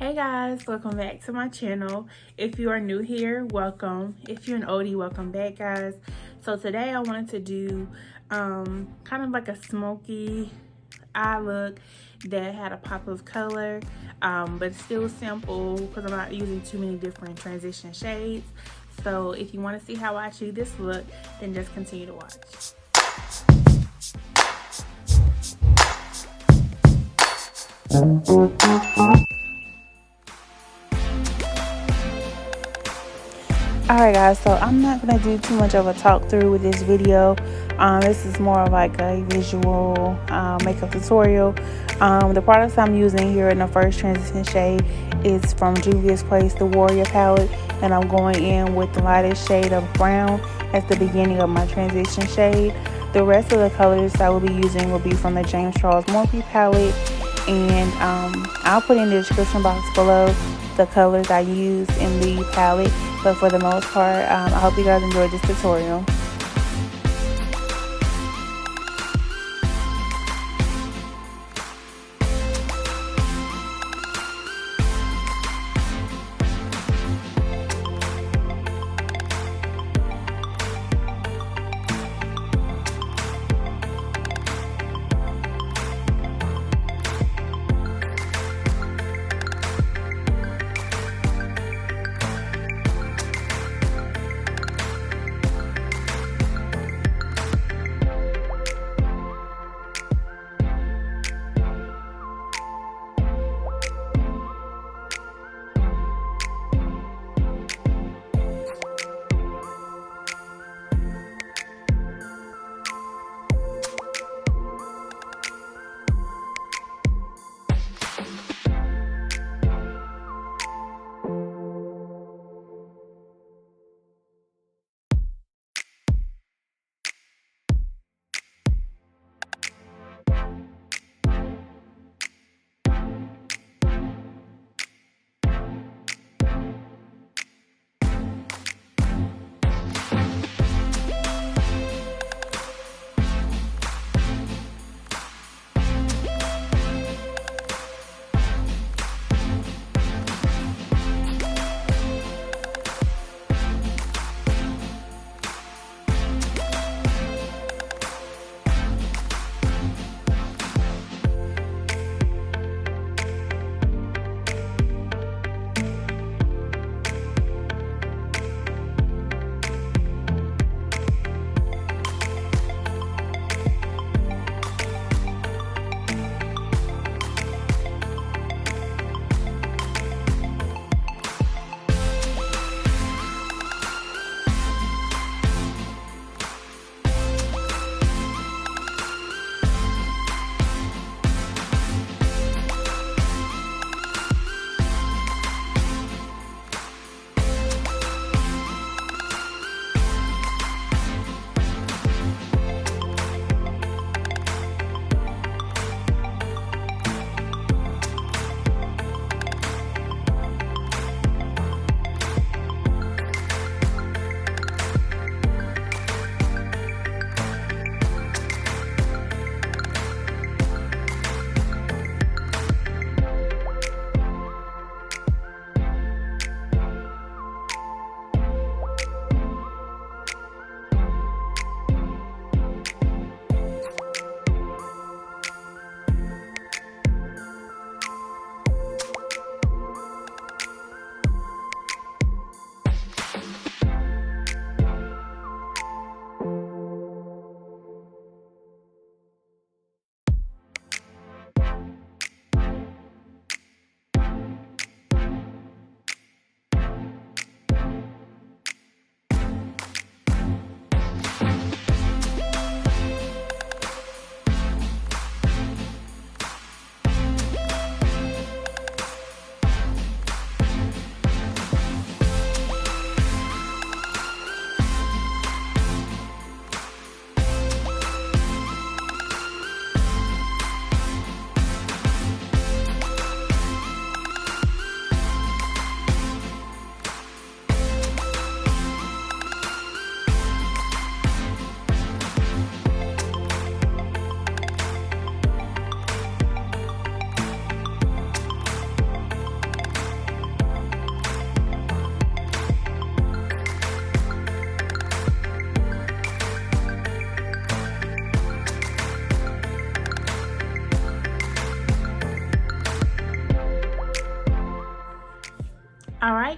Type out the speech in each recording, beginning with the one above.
Hey guys, welcome back to my channel. If you are new here, welcome. If you're an oldie, welcome back, guys. So today I wanted to do kind of like a smoky eye look that had a pop of color, but still simple because I'm not using too many different transition shades. So if you want to see how I achieve this look, then just continue to watch. Alright guys, so I'm not going to do too much of a talk through with this video. This is more of like a visual makeup tutorial. The products I'm using here in the first transition shade is from Juvia's Place, the Warrior palette, and I'm going in with the lightest shade of brown at the beginning of my transition shade. The rest of the colors I will be using will be from the James Charles Morphe palette, and I'll put in the description box below the colors I use in the palette. But for the most part, I hope you guys enjoyed this tutorial.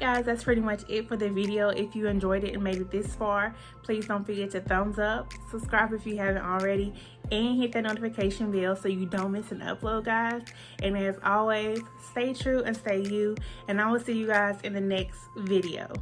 Alright guys, that's pretty much it for the video. If you enjoyed it and made it this far, please don't forget to thumbs up, subscribe if you haven't already, and hit that notification bell so you don't miss an upload, guys. And as always, stay true and stay you, and I will see you guys in the next video.